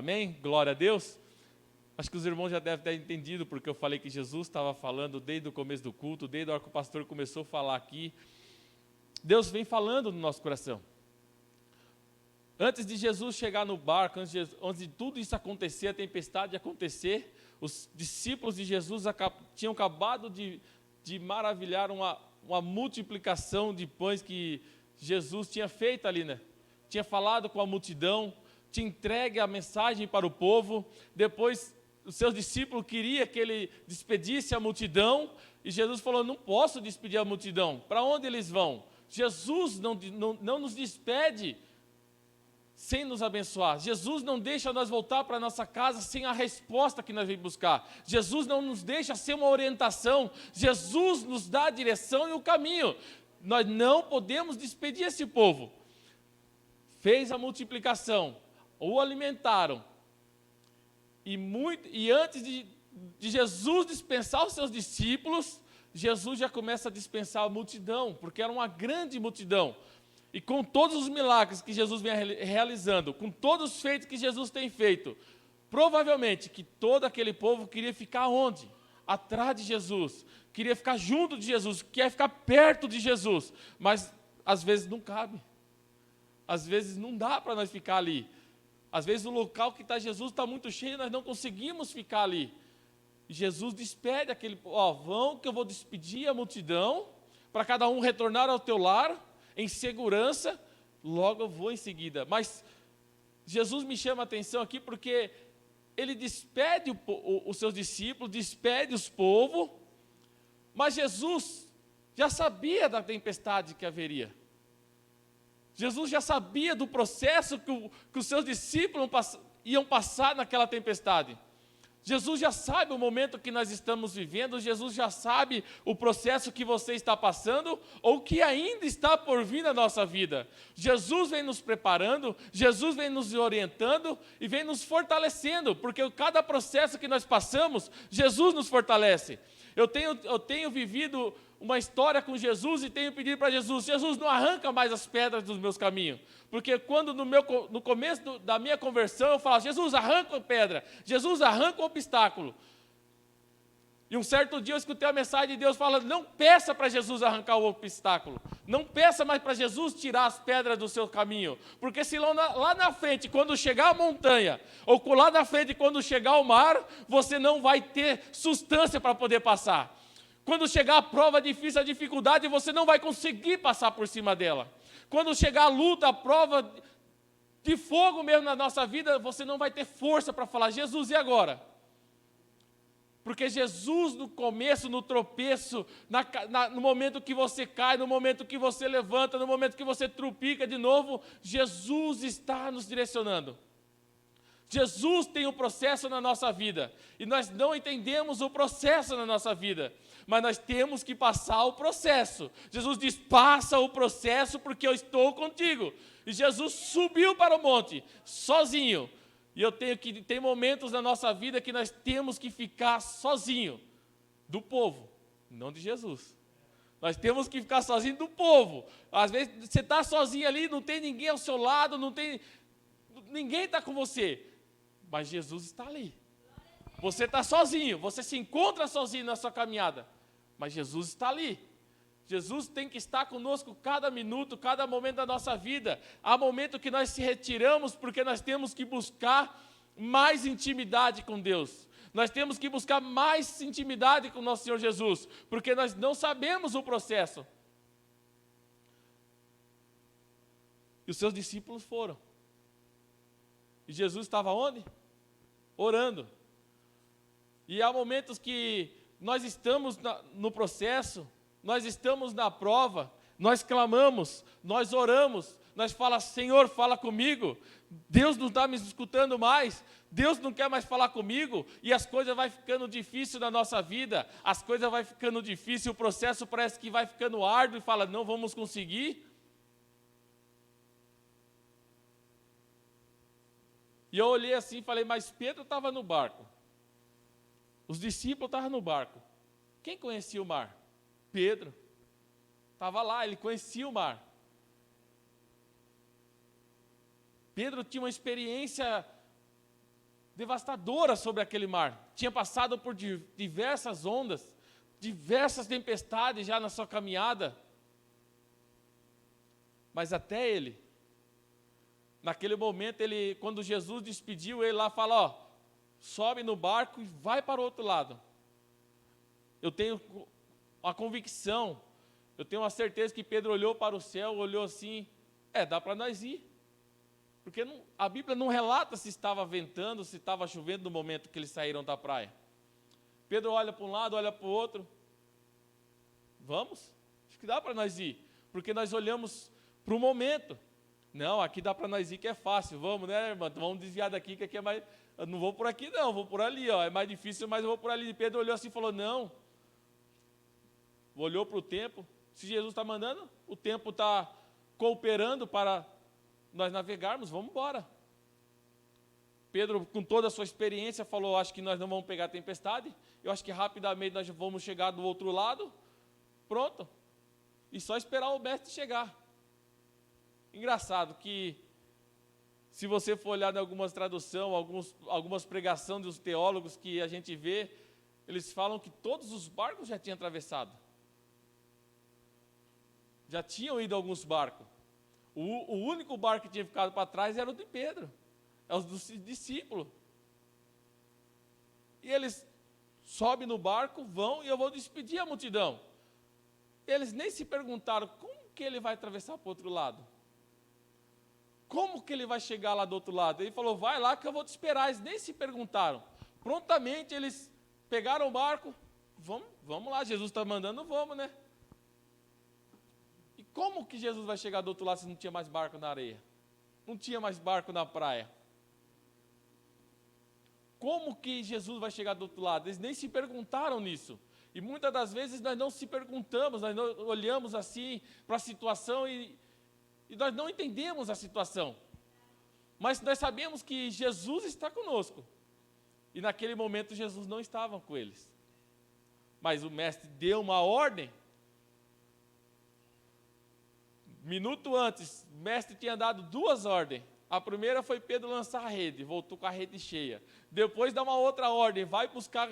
Amém? Glória a Deus. Acho que os irmãos já devem ter entendido, porque eu falei que Jesus estava falando desde o começo do culto, desde a hora que o pastor começou a falar aqui. Deus vem falando no nosso coração. Antes de Jesus chegar no barco, antes de tudo isso acontecer, a tempestade acontecer, os discípulos de Jesus tinham acabado de maravilhar uma multiplicação de pães que Jesus tinha feito ali, né? Tinha falado com a multidão, tinha entregue a mensagem para o povo. Depois, os seus discípulos queriam que ele despedisse a multidão, e Jesus falou: não posso despedir a multidão. Para onde eles vão? Jesus não nos despede sem nos abençoar. Jesus não deixa nós voltar para a nossa casa sem a resposta que nós vamos buscar. Jesus não nos deixa sem uma orientação. Jesus nos dá a direção e o caminho. Nós não podemos despedir esse povo. Fez a multiplicação, o alimentaram. E antes de Jesus dispensar os seus discípulos, Jesus já começa a dispensar a multidão, porque era uma grande multidão. E com todos os milagres que Jesus vem realizando, com todos os feitos que Jesus tem feito, provavelmente que todo aquele povo queria ficar onde? Atrás de Jesus, queria ficar junto de Jesus, queria ficar perto de Jesus, mas às vezes não cabe, às vezes não dá para nós ficar ali, às vezes o local que está Jesus está muito cheio, nós não conseguimos ficar ali. E Jesus despede aquele povo: vão que eu vou despedir a multidão, para cada um retornar ao teu lar, em segurança, logo eu vou em seguida. Mas Jesus me chama a atenção aqui porque ele despede os seus discípulos, despede os povos, mas Jesus já sabia da tempestade que haveria. Jesus já sabia do processo que os seus discípulos iam passar naquela tempestade. Jesus já sabe o momento que nós estamos vivendo, Jesus já sabe o processo que você está passando ou que ainda está por vir na nossa vida. Jesus vem nos preparando, Jesus vem nos orientando e vem nos fortalecendo, porque cada processo que nós passamos, Jesus nos fortalece. Eu tenho vivido uma história com Jesus e tenho pedido para Jesus: Jesus, não arranca mais as pedras dos meus caminhos. Porque quando no começo da minha conversão eu falo: Jesus, arranca a pedra, Jesus, arranca o obstáculo. E um certo dia eu escutei a mensagem de Deus falando: não peça para Jesus arrancar o obstáculo, não peça mais para Jesus tirar as pedras do seu caminho, porque se lá na frente, quando chegar a montanha, ou lá na frente, quando chegar o mar, você não vai ter substância para poder passar. Quando chegar a prova difícil, a dificuldade, você não vai conseguir passar por cima dela. Quando chegar a luta, a prova de fogo mesmo na nossa vida, você não vai ter força para falar: Jesus, e agora? Porque Jesus, no começo, no tropeço, no momento que você cai, no momento que você levanta, no momento que você trupica de novo, Jesus está nos direcionando. Jesus tem um processo na nossa vida, e nós não entendemos o processo na nossa vida, mas nós temos que passar o processo. Jesus diz: passa o processo porque eu estou contigo. E Jesus subiu para o monte, sozinho. E tem momentos na nossa vida que nós temos que ficar sozinho do povo, não de Jesus. Nós temos que ficar sozinho do povo. Às vezes você está sozinho ali, não tem ninguém ao seu lado, ninguém está com você, mas Jesus está ali. Você está sozinho, você se encontra sozinho na sua caminhada, mas Jesus está ali. Jesus tem que estar conosco cada minuto, cada momento da nossa vida. Há momento que nós se retiramos porque nós temos que buscar mais intimidade com Deus. Nós temos que buscar mais intimidade com o nosso Senhor Jesus, porque nós não sabemos o processo. E os seus discípulos foram. E Jesus estava onde? Orando. E há momentos que nós estamos no processo, nós estamos na prova, nós clamamos, nós oramos, nós falamos: Senhor, fala comigo. Deus não está me escutando mais, Deus não quer mais falar comigo, e as coisas vão ficando difíceis na nossa vida, as coisas vão ficando difíceis, o processo parece que vai ficando árduo e fala: não vamos conseguir. E eu olhei assim e falei: mas Pedro estava no barco, os discípulos estavam no barco, quem conhecia o mar? Pedro. Estava lá, ele conhecia o mar. Pedro tinha uma experiência devastadora sobre aquele mar. Tinha passado por diversas ondas, diversas tempestades já na sua caminhada. Mas até ele, naquele momento, quando Jesus despediu, ele lá fala, ó, sobe no barco e vai para o outro lado. Eu tenho uma convicção, eu tenho uma certeza que Pedro olhou para o céu, olhou assim, dá para nós ir. Porque a Bíblia não relata se estava ventando, se estava chovendo no momento que eles saíram da praia. Pedro olha para um lado, olha para o outro. Vamos? Acho que dá para nós ir. Porque nós olhamos para o momento. Não, aqui dá para nós ir que é fácil. Vamos, né, irmã? Vamos desviar daqui que aqui é mais... Eu não vou por aqui não, vou por ali, ó. É mais difícil, mas eu vou por ali. Pedro olhou assim e falou, não. Olhou para o tempo. Se Jesus está mandando, o tempo está cooperando para nós navegarmos, vamos embora. Pedro, com toda a sua experiência, falou, acho que nós não vamos pegar a tempestade. Eu acho que rapidamente nós vamos chegar do outro lado. Pronto. E só esperar o mestre chegar. Engraçado que, se você for olhar em algumas traduções, algumas pregações dos teólogos que a gente vê, eles falam que todos os barcos já tinham atravessado. Já tinham ido alguns barcos. O único barco que tinha ficado para trás era o de Pedro. É os dos discípulos. E eles sobem no barco, vão e eu vou despedir a multidão. Eles nem se perguntaram como que ele vai atravessar para o outro lado. Como que ele vai chegar lá do outro lado? Ele falou, vai lá que eu vou te esperar. Eles nem se perguntaram. Prontamente eles pegaram o barco, vamos lá, Jesus está mandando, vamos, né? E como que Jesus vai chegar do outro lado se não tinha mais barco na areia? Não tinha mais barco na praia? Como que Jesus vai chegar do outro lado? Eles nem se perguntaram nisso. E muitas das vezes nós não se perguntamos, nós não olhamos assim para a situação e nós não entendemos a situação. Mas nós sabemos que Jesus está conosco. E naquele momento Jesus não estava com eles. Mas o mestre deu uma ordem. Minuto antes, o mestre tinha dado 2 ordens. A primeira foi Pedro lançar a rede, voltou com a rede cheia. Depois dá uma outra ordem, vai buscar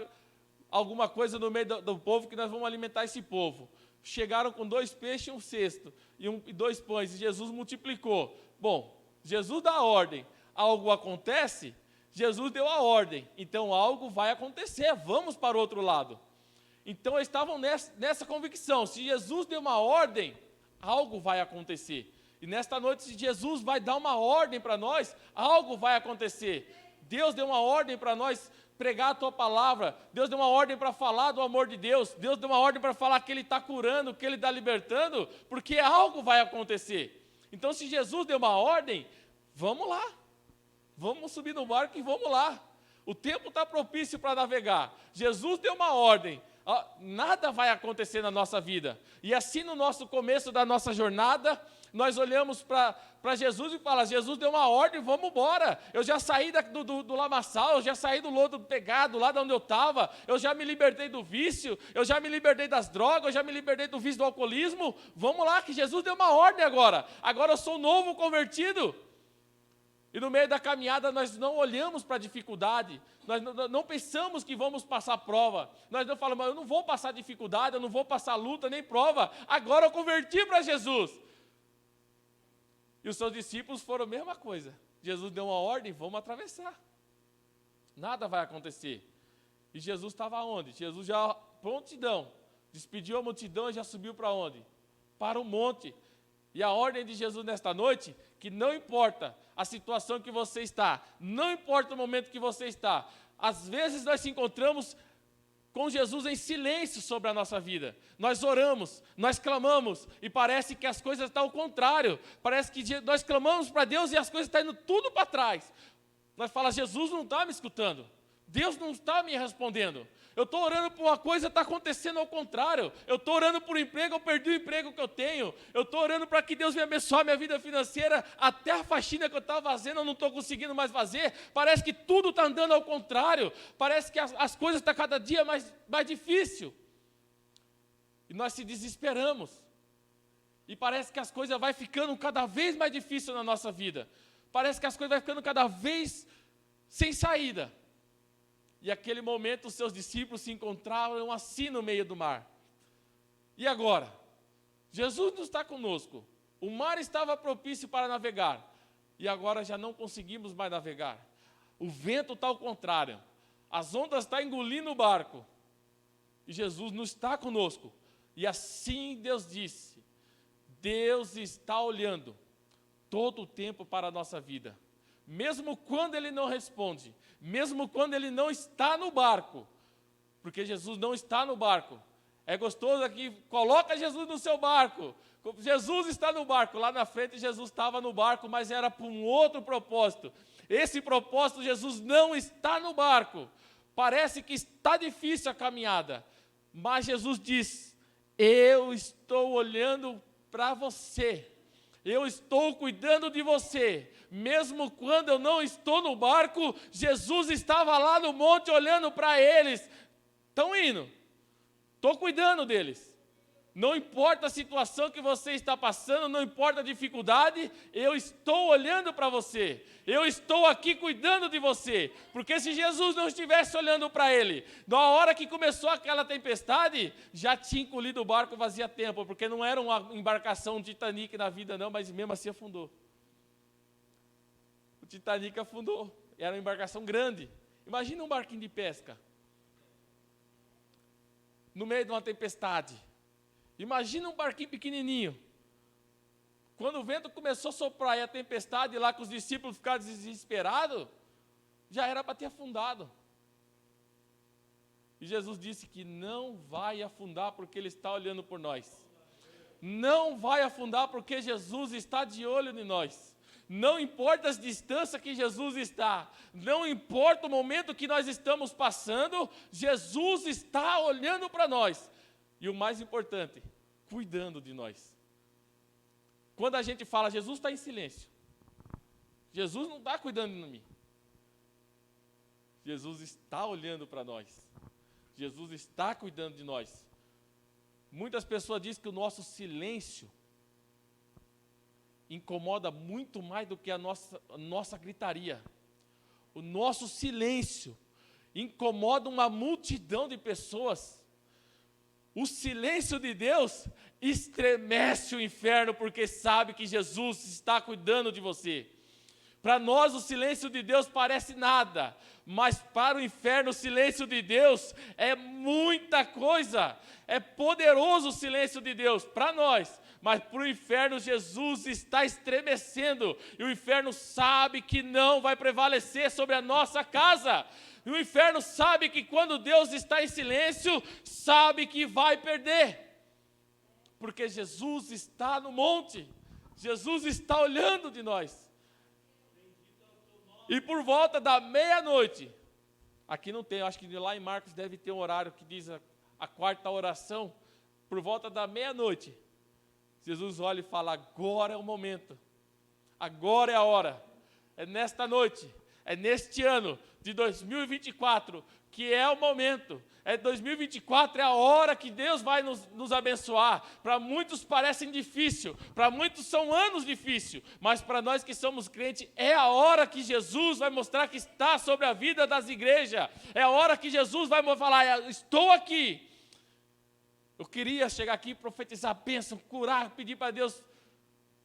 alguma coisa no meio do povo que nós vamos alimentar esse povo. Chegaram com 2 peixes e 1 cesto, e 2 pães, e Jesus multiplicou. Bom, Jesus dá a ordem, algo acontece, Jesus deu a ordem, então algo vai acontecer, vamos para o outro lado. Então eles estavam nessa convicção, se Jesus deu uma ordem, algo vai acontecer. E nesta noite, se Jesus vai dar uma ordem para nós, algo vai acontecer. Deus deu uma ordem para nós pregar a tua palavra, Deus deu uma ordem para falar do amor de Deus, Deus deu uma ordem para falar que Ele está curando, que Ele está libertando, porque algo vai acontecer. Então, se Jesus deu uma ordem, vamos lá, vamos subir no barco e vamos lá. O tempo está propício para navegar. Jesus deu uma ordem, nada vai acontecer na nossa vida. E assim, no nosso começo da nossa jornada, nós olhamos para Jesus e falamos, Jesus deu uma ordem, vamos embora. Eu já saí do lamaçal, eu já saí do lodo pegado, lá de onde eu estava, eu já me libertei do vício, eu já me libertei das drogas, eu já me libertei do vício do alcoolismo. Vamos lá, que Jesus deu uma ordem agora. Agora eu sou novo convertido. E no meio da caminhada nós não olhamos para a dificuldade, nós não pensamos que vamos passar prova, nós não falamos, eu não vou passar dificuldade, eu não vou passar luta nem prova, agora eu converti para Jesus. E os seus discípulos foram a mesma coisa, Jesus deu uma ordem, vamos atravessar, nada vai acontecer. E Jesus estava onde? Jesus já, prontidão, despediu a multidão e já subiu para onde? Para o monte. E a ordem de Jesus nesta noite, que não importa a situação que você está, não importa o momento que você está, às vezes nós se encontramos com Jesus em silêncio sobre a nossa vida. Nós oramos, nós clamamos, e parece que as coisas estão ao contrário. Parece que nós clamamos para Deus e as coisas estão indo tudo para trás. Nós falamos, Jesus não está me escutando, Deus não está me respondendo. Eu estou orando por uma coisa, está acontecendo ao contrário. Eu estou orando por um emprego, eu perdi o emprego que eu tenho. Eu estou orando para que Deus me abençoe a minha vida financeira. Até a faxina que eu estava fazendo, eu não estou conseguindo mais fazer. Parece que tudo está andando ao contrário. Parece que as coisas estão cada dia mais difícil. E nós se desesperamos. E parece que as coisas vão ficando cada vez mais difíceis na nossa vida. Parece que as coisas vão ficando cada vez sem saída. E naquele momento os seus discípulos se encontravam assim no meio do mar. E agora? Jesus não está conosco. O mar estava propício para navegar. E agora já não conseguimos mais navegar. O vento está ao contrário. As ondas estão engolindo o barco. E Jesus não está conosco. E assim Deus disse: Deus está olhando todo o tempo para a nossa vida. Mesmo quando Ele não responde. Mesmo quando Ele não está no barco. Porque Jesus não está no barco. É gostoso aqui, coloca Jesus no seu barco. Jesus está no barco. Lá na frente Jesus estava no barco, mas era para um outro propósito. Esse propósito, Jesus não está no barco. Parece que está difícil a caminhada. Mas Jesus diz: eu estou olhando para você. Eu estou cuidando de você. Mesmo quando eu não estou no barco, Jesus estava lá no monte olhando para eles. Estão indo. Estou cuidando deles. Não importa a situação que você está passando, não importa a dificuldade, eu estou olhando para você. Eu estou aqui cuidando de você. Porque se Jesus não estivesse olhando para ele, na hora que começou aquela tempestade, já tinha engolido o barco fazia tempo, porque não era uma embarcação Titanic na vida não, mas mesmo assim afundou. O Titanic afundou. Era uma embarcação grande. Imagina um barquinho de pesca. No meio de uma tempestade. Imagina um barquinho pequenininho. Quando o vento começou a soprar e a tempestade lá, que os discípulos ficaram desesperados, já era para ter afundado. E Jesus disse que não vai afundar porque Ele está olhando por nós. Não vai afundar porque Jesus está de olho em nós. Não importa as distâncias que Jesus está, não importa o momento que nós estamos passando, Jesus está olhando para nós. E o mais importante, cuidando de nós. Quando a gente fala, Jesus está em silêncio. Jesus não está cuidando de mim. Jesus está olhando para nós. Jesus está cuidando de nós. Muitas pessoas dizem que o nosso silêncio incomoda muito mais do que a nossa gritaria. O nosso silêncio incomoda uma multidão de pessoas. O silêncio de Deus estremece o inferno, porque sabe que Jesus está cuidando de você. Para nós o silêncio de Deus parece nada, mas para o inferno o silêncio de Deus é muita coisa. É poderoso o silêncio de Deus para nós, mas para o inferno Jesus está estremecendo. E o inferno sabe que não vai prevalecer sobre a nossa casa. E o inferno sabe que quando Deus está em silêncio, sabe que vai perder. Porque Jesus está no monte. Jesus está olhando de nós. E por volta da meia-noite, aqui não tem, acho que lá em Marcos deve ter um horário que diz a quarta oração, por volta da meia-noite, Jesus olha e fala: agora é o momento, agora é a hora, é nesta noite, é neste ano de 2024, que é o momento. 2024 é a hora que Deus vai nos abençoar. Para muitos parecem difícil, para muitos são anos difíceis, mas para nós que somos crentes, é a hora que Jesus vai mostrar que está sobre a vida das igrejas. É a hora que Jesus vai falar: estou aqui. Eu queria chegar aqui e profetizar bênção, curar, pedir para Deus.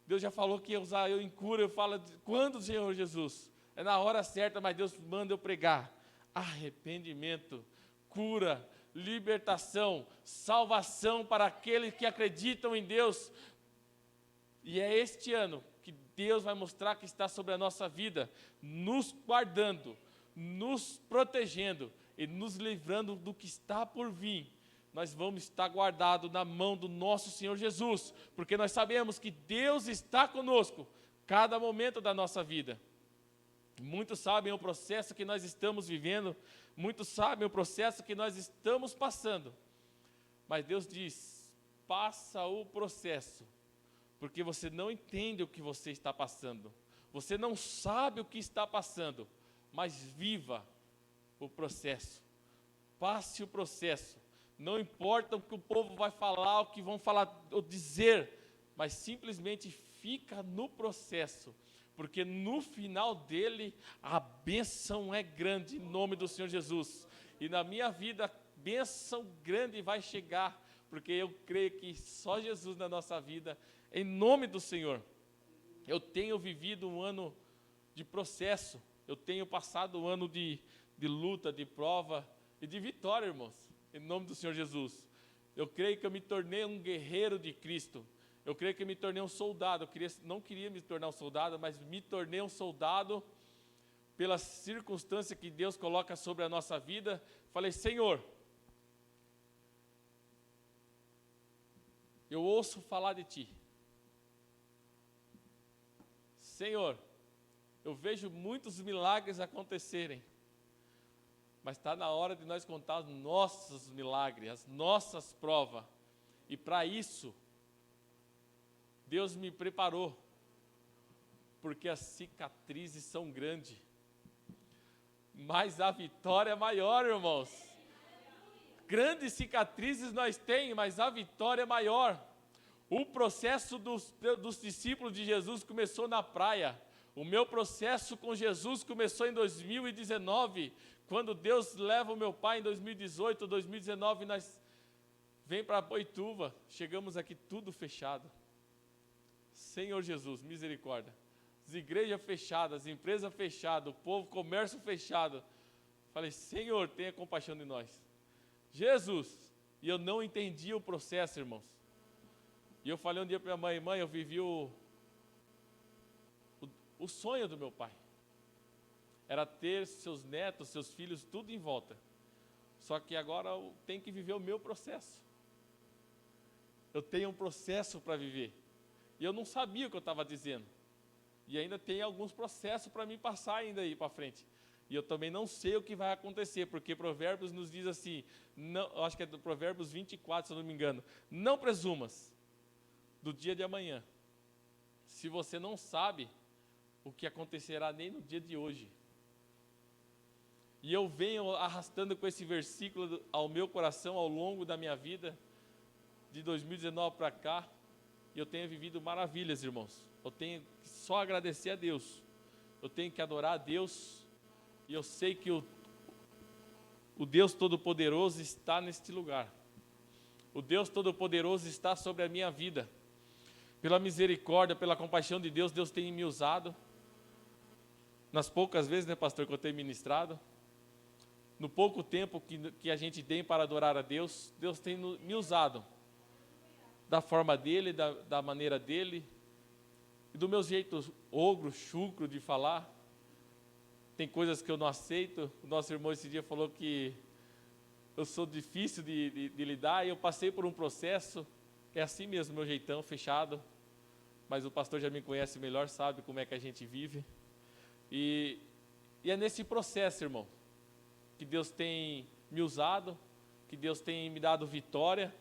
Deus já falou que ia usar eu em cura. Eu falo: quando, Senhor Jesus? É na hora certa, mas Deus manda eu pregar. Arrependimento, cura, libertação, salvação para aqueles que acreditam em Deus. E é este ano que Deus vai mostrar que está sobre a nossa vida, nos guardando, nos protegendo e nos livrando do que está por vir. Nós vamos estar guardados na mão do nosso Senhor Jesus, porque nós sabemos que Deus está conosco cada momento da nossa vida. Muitos sabem o processo que nós estamos vivendo, muitos sabem o processo que nós estamos passando, mas Deus diz: passa o processo, porque você não entende o que você está passando, você não sabe o que está passando, mas viva o processo, passe o processo, não importa o que o povo vai falar, o que vão falar ou dizer, mas simplesmente fica no processo. porque no final dele a bênção é grande, em nome do Senhor Jesus. E na minha vida, bênção grande vai chegar, porque eu creio que só Jesus na nossa vida, em nome do Senhor. Eu tenho vivido um ano de processo, eu tenho passado um ano de luta, de prova e de vitória, irmãos, em nome do Senhor Jesus. Eu creio que eu me tornei um guerreiro de Cristo. Eu creio que eu me tornei um soldado. Não queria me tornar um soldado, mas me tornei um soldado pela circunstância que Deus coloca sobre a nossa vida. Falei, Senhor, eu ouço falar de Ti. Senhor, eu vejo muitos milagres acontecerem, mas está na hora de nós contar os nossos milagres, as nossas provas. E para isso, Deus me preparou, porque as cicatrizes são grandes, mas a vitória é maior, irmãos. Grandes cicatrizes nós temos, mas a vitória é maior. O processo dos discípulos de Jesus começou na praia. O meu processo com Jesus começou em 2019, quando Deus leva o meu pai em 2018, 2019, nós vem para Boituva, chegamos aqui tudo fechado. Senhor Jesus, misericórdia. As igrejas fechadas, as empresas fechadas, o povo, comércio fechado. Falei, Senhor, tenha compaixão de nós. Jesus, e eu não entendia o processo, irmãos. E eu falei um dia para minha mãe, eu vivi o sonho do meu pai. Era ter seus netos, seus filhos, tudo em volta. Só que agora eu tenho que viver o meu processo. Eu tenho um processo para viver. E eu não sabia o que eu estava dizendo. E ainda tem alguns processos para mim passar ainda aí para frente. E eu também não sei o que vai acontecer, porque Provérbios nos diz assim, não, eu acho que é do Provérbios 24, se eu não me engano, não presumas do dia de amanhã, se você não sabe o que acontecerá nem no dia de hoje. E eu venho arrastando com esse versículo ao meu coração ao longo da minha vida, de 2019 para cá, e eu tenho vivido maravilhas, irmãos. Eu tenho que só agradecer a Deus, eu tenho que adorar a Deus, e eu sei que o Deus Todo-Poderoso está neste lugar. O Deus Todo-Poderoso está sobre a minha vida. Pela misericórdia, pela compaixão de Deus, Deus tem me usado. Nas poucas vezes, né, pastor, que eu tenho ministrado, no pouco tempo que a gente tem para adorar a Deus, Deus tem me usado da forma dele, da maneira dele, e do meu jeito ogro, chucro de falar. Tem coisas que eu não aceito. O nosso irmão esse dia falou que eu sou difícil de lidar, e eu passei por um processo, é assim mesmo, meu jeitão, fechado, mas o pastor já me conhece melhor, sabe como é que a gente vive, e é nesse processo, irmão, que Deus tem me usado, que Deus tem me dado vitória,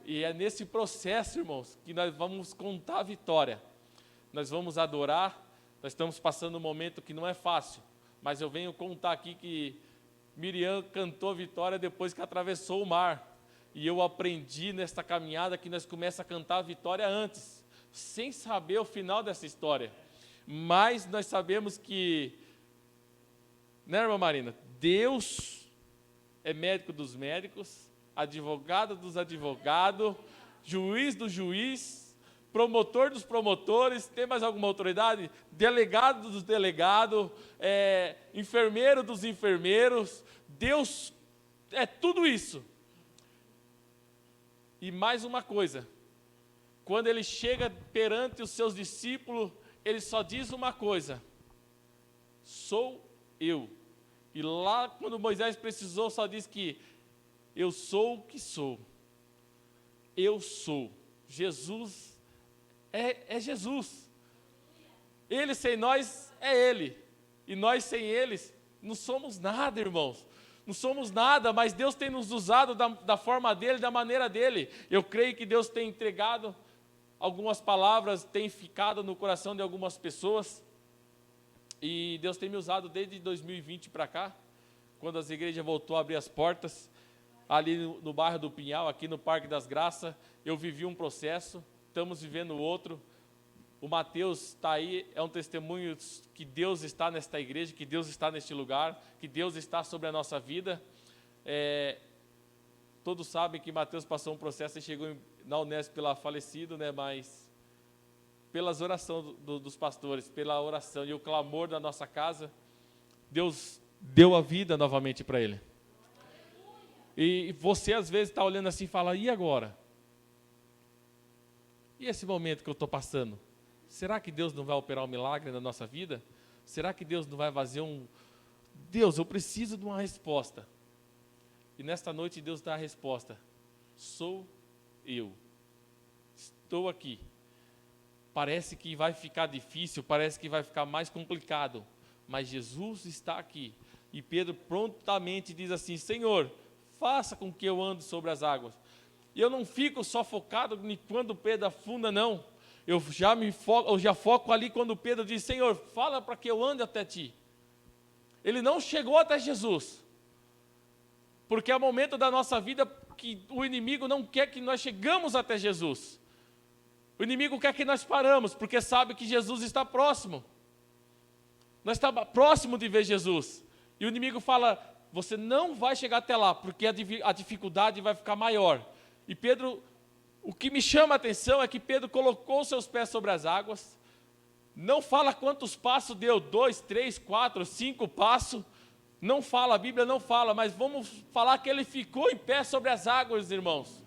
e é nesse processo, irmãos, que nós vamos contar a vitória, nós vamos adorar. Nós estamos passando um momento que não é fácil, mas eu venho contar aqui que Miriam cantou vitória depois que atravessou o mar, e eu aprendi nesta caminhada que nós começamos a cantar a vitória antes, sem saber o final dessa história, mas nós sabemos que, né, irmã Marina, Deus é médico dos médicos, advogado dos advogados, juiz do juiz, promotor dos promotores, tem mais alguma autoridade? Delegado dos delegados, enfermeiro dos enfermeiros. Deus é tudo isso. E mais uma coisa, quando ele chega perante os seus discípulos, ele só diz uma coisa: sou eu. E lá, quando Moisés precisou, só diz que eu sou o que sou. Eu sou. Jesus é Jesus. Ele sem nós é Ele. E nós sem eles não somos nada, irmãos. Não somos nada, mas Deus tem nos usado da forma dEle, da maneira dEle. Eu creio que Deus tem entregado algumas palavras, tem ficado no coração de algumas pessoas. E Deus tem me usado desde 2020 para cá, quando as igrejas voltou a abrir as portas, ali no bairro do Pinhal, aqui no Parque das Graças. Eu vivi um processo, estamos vivendo outro. O Mateus está aí, é um testemunho que Deus está nesta igreja, que Deus está neste lugar, que Deus está sobre a nossa vida. Todos sabem que Mateus passou um processo e chegou na Unesp pela falecido, né? Mas pelas orações dos pastores, pela oração e o clamor da nossa casa, Deus deu a vida novamente para ele. E você às vezes está olhando assim e fala, e agora? E esse momento que eu estou passando? Será que Deus não vai operar um milagre na nossa vida? Será que Deus não vai fazer Deus, eu preciso de uma resposta. E nesta noite Deus dá a resposta. Sou eu. Estou aqui. Parece que vai ficar difícil, parece que vai ficar mais complicado. Mas Jesus está aqui. E Pedro prontamente diz assim, Senhor, faça com que eu ande sobre as águas. E eu não fico só focado quando Pedro afunda, não. Eu já foco ali quando Pedro diz, Senhor, fala para que eu ande até ti. Ele não chegou até Jesus. Porque é momento da nossa vida que o inimigo não quer que nós chegamos até Jesus. O inimigo quer que nós paramos, porque sabe que Jesus está próximo. Nós estamos próximo de ver Jesus. E o inimigo fala, você não vai chegar até lá, porque a dificuldade vai ficar maior. E Pedro, o que me chama a atenção é que Pedro colocou seus pés sobre as águas. Não fala quantos passos deu, 2, 3, 4, 5 passos. Não fala, a Bíblia não fala, mas vamos falar que ele ficou em pé sobre as águas, irmãos.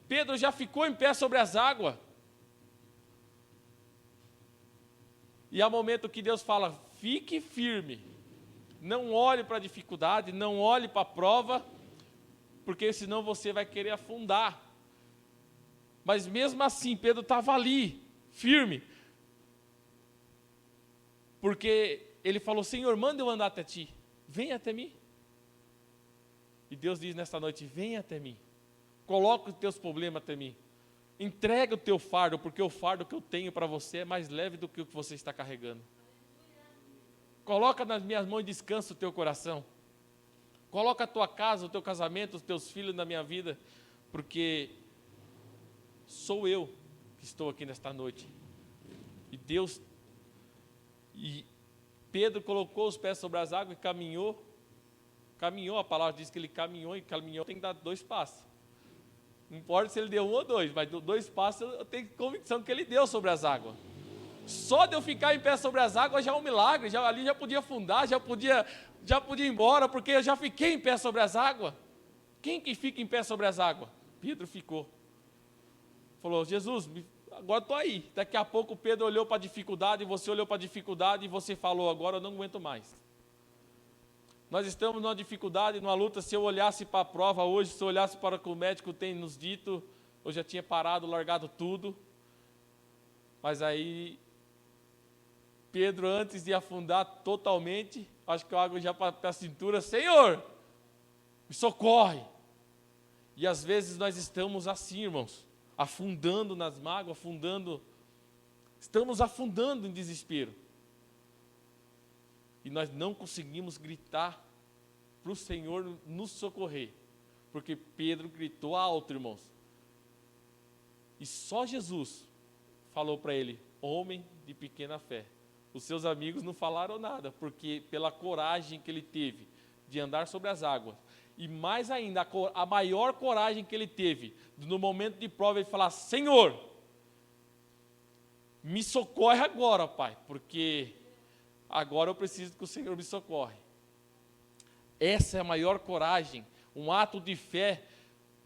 Pedro já ficou em pé sobre as águas. E há momento que Deus fala, fique firme. Não olhe para a dificuldade, não olhe para a prova, porque senão você vai querer afundar. Mas mesmo assim, Pedro estava ali, firme. Porque ele falou, Senhor, manda eu andar até ti. Vem até mim. E Deus diz nesta noite, vem até mim. Coloca os teus problemas até mim. Entrega o teu fardo, porque o fardo que eu tenho para você é mais leve do que o que você está carregando. Coloca nas minhas mãos e descansa o teu coração. Coloca a tua casa, o teu casamento, os teus filhos na minha vida, porque sou eu que estou aqui nesta noite. E Pedro colocou os pés sobre as águas e caminhou. Caminhou, a palavra diz que ele caminhou, e caminhou tem que dar 2 passos. Não importa se ele deu 1 ou 2, mas 2 passos eu tenho convicção que ele deu sobre as águas. Só de eu ficar em pé sobre as águas já é um milagre, ali já podia afundar, já podia ir embora, porque eu já fiquei em pé sobre as águas. Quem que fica em pé sobre as águas? Pedro ficou. Falou, Jesus, agora estou aí. Daqui a pouco Pedro olhou para a dificuldade, você olhou para a dificuldade e você falou, agora eu não aguento mais. Nós estamos numa dificuldade, numa luta. Se eu olhasse para a prova hoje, se eu olhasse para o que o médico tem nos dito, eu já tinha parado, largado tudo. Mas aí, Pedro, antes de afundar totalmente, acho que a água já para a cintura, Senhor, me socorre. E às vezes nós estamos assim, irmãos, afundando nas mágoas, estamos afundando em desespero. E nós não conseguimos gritar para o Senhor nos socorrer, porque Pedro gritou alto, irmãos. E só Jesus falou para ele, homem de pequena fé. Os seus amigos não falaram nada, porque pela coragem que ele teve de andar sobre as águas, e mais ainda, a maior coragem que ele teve, no momento de prova, ele falar, Senhor, me socorre agora, Pai, porque agora eu preciso que o Senhor me socorre. Essa é a maior coragem, um ato de fé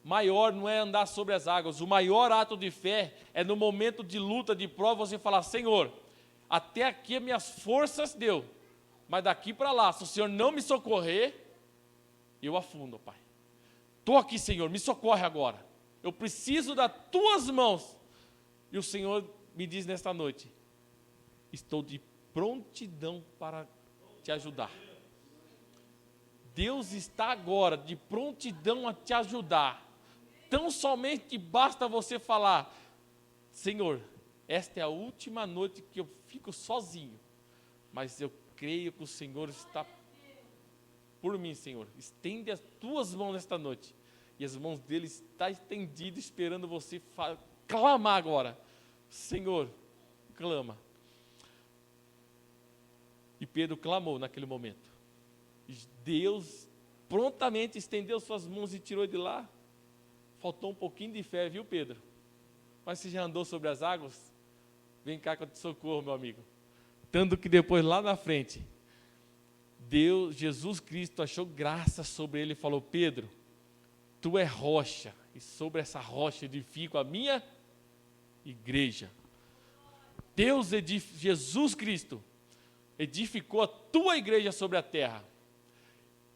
maior não é andar sobre as águas, o maior ato de fé é no momento de luta, de prova, você falar, Senhor, até aqui as minhas forças deu, mas daqui para lá, se o Senhor não me socorrer, eu afundo, Pai. Estou aqui, Senhor, me socorre agora. Eu preciso das tuas mãos. E o Senhor me diz nesta noite, estou de prontidão para te ajudar. Deus está agora de prontidão a te ajudar. Tão somente basta você falar, Senhor, esta é a última noite que eu fico sozinho, mas eu creio que o Senhor está por mim, Senhor. Estende as tuas mãos nesta noite, e as mãos dele estão estendidas, esperando você clamar agora, Senhor, clama. E Pedro clamou naquele momento. E Deus prontamente estendeu suas mãos e tirou de lá. Faltou um pouquinho de fé, viu, Pedro? Mas você já andou sobre as águas? Vem cá que eu te socorro, meu amigo. Tanto que depois, lá na frente, Jesus Cristo achou graça sobre ele e falou: Pedro, tu é rocha, e sobre essa rocha edifico a minha igreja. Jesus Cristo, edificou a tua igreja sobre a terra.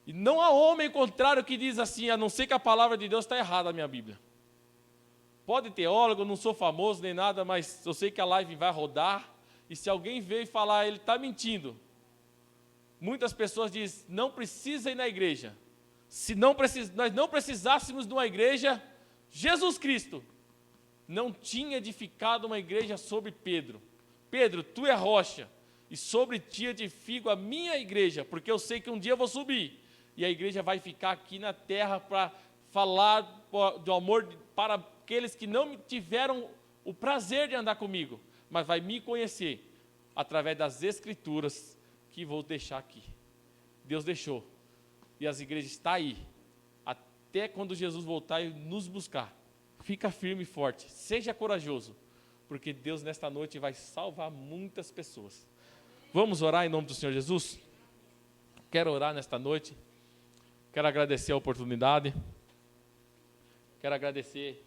E não há homem contrário que diz assim, a não ser que a palavra de Deus está errada na minha Bíblia. Pode teólogo, não sou famoso nem nada, mas eu sei que a live vai rodar, e se alguém veio falar, ele está mentindo. Muitas pessoas dizem, não precisa ir na igreja. Se nós não precisássemos de uma igreja, Jesus Cristo não tinha edificado uma igreja sobre Pedro. Pedro, tu é rocha, e sobre ti edifico a minha igreja, porque eu sei que um dia eu vou subir, e a igreja vai ficar aqui na terra para falar do amor para aqueles que não tiveram o prazer de andar comigo, mas vai me conhecer através das escrituras que vou deixar aqui. Deus deixou, e as igrejas estão aí, até quando Jesus voltar e nos buscar. Fica firme e forte, seja corajoso, porque Deus nesta noite vai salvar muitas pessoas. Vamos orar em nome do Senhor Jesus? Quero orar nesta noite, quero agradecer a oportunidade, quero agradecer